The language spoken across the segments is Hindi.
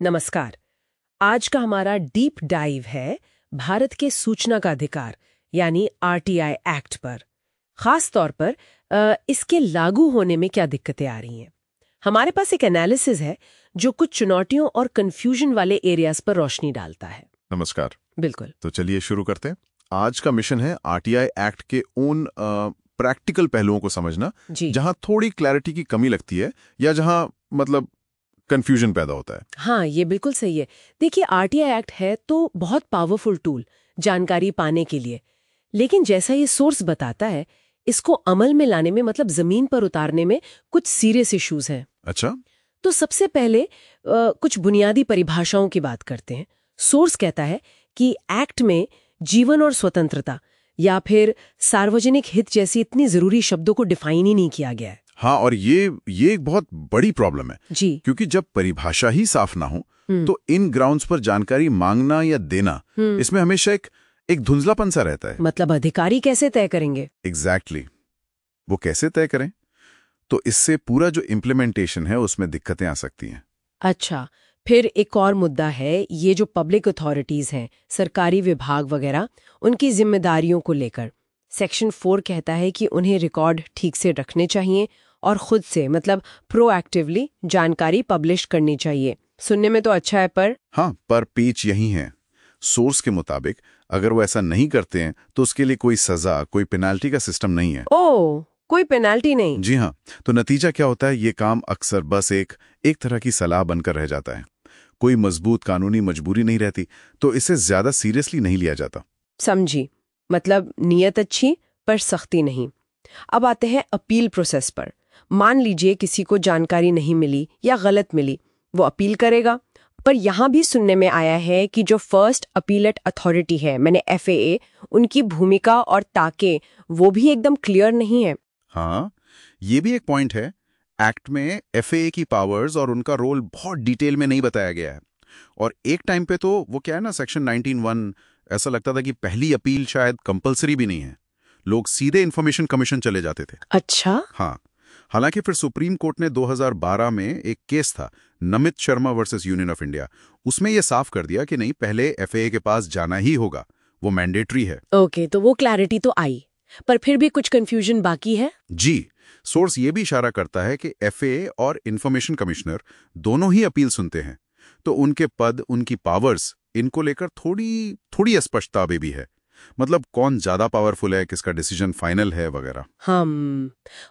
नमस्कार। आज का हमारा डीप डाइव है भारत के सूचना का अधिकार यानी आरटीआई एक्ट पर। खास तौर पर इसके लागू होने में क्या दिक्कतें आ रही हैं। हमारे पास एक एनालिसिस है जो कुछ चुनौतियों और कंफ्यूजन वाले एरियाज पर रोशनी डालता है। नमस्कार। बिल्कुल। तो चलिए शुरू करते हैं। आज का मिशन है आरटीआई एक्ट के उन प्रैक्टिकल पहलुओं को समझना जहां थोड़ी क्लैरिटी की कमी लगती है या जहां मतलब कंफ्यूजन पैदा होता है। हाँ, ये बिल्कुल सही है। देखिए, आरटीआई एक्ट है तो बहुत पावरफुल टूल जानकारी पाने के लिए, लेकिन जैसा ये सोर्स बताता है, इसको अमल में लाने में मतलब जमीन पर उतारने में कुछ सीरियस इश्यूज हैं। अच्छा, तो सबसे पहले कुछ बुनियादी परिभाषाओं की बात करते हैं। सोर्स कहता है कि एक्ट में जीवन और स्वतंत्रता या फिर सार्वजनिक हित जैसी इतनी जरूरी शब्दों को डिफाइन ही नहीं किया गया है। हाँ, और ये एक बहुत बड़ी प्रॉब्लम है जी, क्योंकि जब परिभाषा ही साफ ना हो तो इन ग्राउंड्स पर जानकारी मांगना या देना इसमें हमेशा एक धुंधलापन सा रहता है। मतलब अधिकारी कैसे तय करेंगे? एग्जैक्टली वो कैसे तय करें? तो इससे पूरा जो इम्प्लीमेंटेशन है उसमें दिक्कतें आ सकती हैं। अच्छा, फिर एक और मुद्दा है ये जो पब्लिक अथॉरिटीज हैं, सरकारी विभाग वगैरह, उनकी जिम्मेदारियों को लेकर। सेक्शन 4 कहता है कि उन्हें रिकॉर्ड ठीक से रखने चाहिए और खुद से मतलब प्रोएक्टिवली जानकारी पब्लिश करनी चाहिए। सुनने में तो अच्छा है, पर हाँ, पर पेच यही है। सोर्स के मुताबिक अगर वो ऐसा नहीं करते हैं तो उसके लिए कोई सजा, कोई पेनाल्टी का सिस्टम नहीं है। ओह, कोई पेनाल्टी नहीं? जी हाँ। तो नतीजा क्या होता है? ये काम अक्सर बस एक तरह की सलाह बनकर रह जाता है। कोई मजबूत कानूनी मजबूरी नहीं रहती, तो इसे ज्यादा सीरियसली नहीं लिया जाता। समझी। मतलब नीयत अच्छी पर सख्ती नहीं। अब आते हैं अपील प्रोसेस पर। मान लीजिए किसी को जानकारी नहीं मिली या गलत मिली, वो अपील करेगा। पर यहाँ भी सुनने में आया है कि जो फर्स्ट अपीलेट अथॉरिटी है, मैंने एफएए, उनकी भूमिका और ताके वो भी एकदम क्लियर नहीं है। हाँ, ये भी एक पॉइंट है। एक्ट में एफएए की पावर्स और उनका रोल बहुत डिटेल में नहीं बताया गया है। और एक टाइम पे तो वो क्या है ना, सेक्शन 19(1) ऐसा लगता था कि पहली अपील शायद कंपलसरी भी नहीं है। लोग सीधे इंफॉर्मेशन कमीशन चले जाते थे। अच्छा। हाँ, हालांकि फिर सुप्रीम कोर्ट ने 2012 में एक केस था, Namit Sharma versus union of India, उसमें यह साफ कर दिया कि नहीं, पहले एफएए के पास जाना ही होगा, वो मैंडेटरी है। ओके, तो वो क्लैरिटी तो आई, पर फिर भी कुछ कंफ्यूजन बाकी है। जी, सोर्स ये भी इशारा करता है कि एफएए और इंफॉर्मेशन कमिश्नर दोनों ही अपील सुनते हैं, तो उनके पद, उनकी पावर्स, इनको लेकर थोड़ी अस्पष्टता भी है। मतलब कौन ज्यादा पावरफुल है, किसका डिसीजन फाइनल है वगैरह।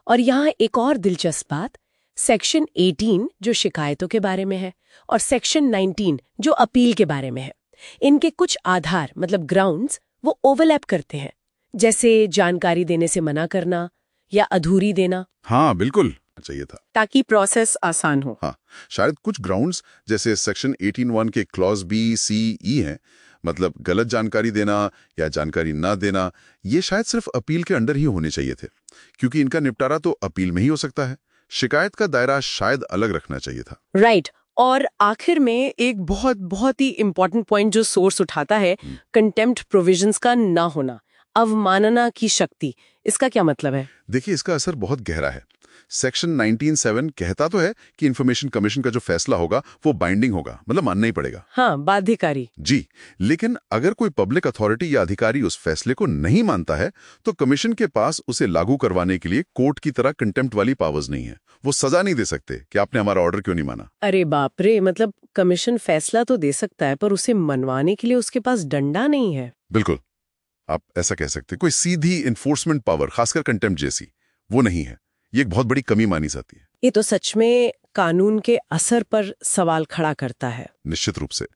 और यहाँ एक और दिलचस्प बात, सेक्शन 18 जो शिकायतों के बारे में है और सेक्शन 19 जो अपील के बारे में है, इनके कुछ आधार मतलब ग्राउंड्स वो ओवरलैप करते हैं, जैसे जानकारी देने से मना करना या अधूरी देना। हाँ, बिल्कुल चाहिए था ताकि प्रोसेस आसान हो। हाँ, शायद कुछ ग्राउंड्स जैसे सेक्शन 18(1) के क्लॉज बी, सी, ई हैं, मतलब गलत जानकारी देना या जानकारी ना देना, ये शायद सिर्फ अपील के अंडर ही होने चाहिए थे, क्योंकि इनका निपटारा तो अपील में ही हो सकता है। शिकायत का दायरा शायद अलग रखना चाहिए था। राइट। और आखिर में एक बहुत ही इंपॉर्टेंट पॉइंट जो सोर्स उठाता है, कंटेम्प्ट प्रोविजंस का ना होना, अवमानना की शक्ति। इसका क्या मतलब है? देखिए, इसका असर बहुत गहरा है। सेक्शन 19(7) कहता तो है कि इंफॉर्मेशन कमीशन का जो फैसला होगा वो बाइंडिंग होगा, मतलब मानना ही पड़ेगा। हाँ, बाध्यकारी। जी, लेकिन अगर कोई पब्लिक अथॉरिटी या अधिकारी उस फैसले को नहीं मानता है तो कमीशन के पास उसे लागू करवाने के लिए कोर्ट की तरह कंटेम्प्ट वाली पावर्स नहीं है। वो सजा नहीं दे सकते कि आपने हमारा ऑर्डर क्यों नहीं माना। अरे बाप रे, मतलब कमीशन फैसला तो दे सकता है पर उसे मनवाने के लिए उसके पास डंडा नहीं है। बिल्कुल, आप ऐसा कह सकते हैं। कोई सीधी इन्फोर्समेंट पावर, खासकर कंटेम्प्ट जैसी, वो नहीं है। ये एक बहुत बड़ी कमी मानी जाती है। ये तो सच में कानून के असर पर सवाल खड़ा करता है। निश्चित रूप से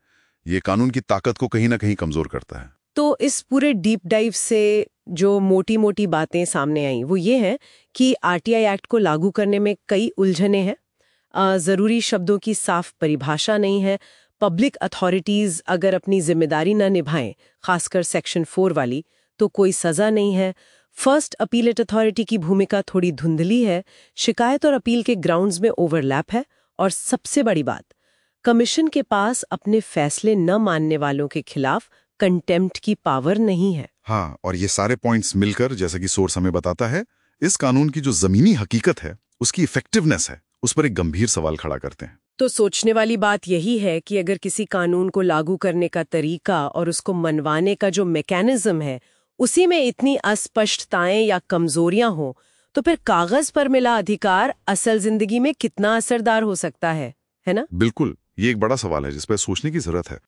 ये कानून की ताकत को कहीं ना कहीं कमजोर करता है। तो इस पूरे डीप डाइव से जो मोटी मोटी बातें सामने आई वो ये है कि आरटीआई एक्ट को लागू करने में कई उलझने हैं। जरूरी शब्दों की साफ परिभाषा नहीं है। पब्लिक अथॉरिटीज अगर अपनी जिम्मेदारी न निभाएं, खासकर सेक्शन 4 वाली, तो कोई सजा नहीं है। फर्स्ट अपीलेट अथॉरिटी की भूमिका थोड़ी धुंधली है। शिकायत और अपील के ग्राउंड्स में ओवरलैप है। और सबसे बड़ी बात, कमीशन के पास अपने फैसले न मानने वालों के खिलाफ कंटेम्प्ट की पावर नहीं है। हाँ, और ये सारे पॉइंट्स मिलकर, जैसा कि सोर्स हमें बताता है, इस कानून की जो जमीनी हकीकत है, उसकी इफेक्टिवनेस है, उस पर एक गंभीर सवाल खड़ा करते हैं। तो सोचने वाली बात यही है कि अगर किसी कानून को लागू करने का तरीका और उसको मनवाने का जो मैकेनिज्म है उसी में इतनी अस्पष्टताएं या कमजोरियां हो, तो फिर कागज पर मिला अधिकार असल जिंदगी में कितना असरदार हो सकता है ना? बिल्कुल, ये एक बड़ा सवाल है जिस पर सोचने की जरूरत है।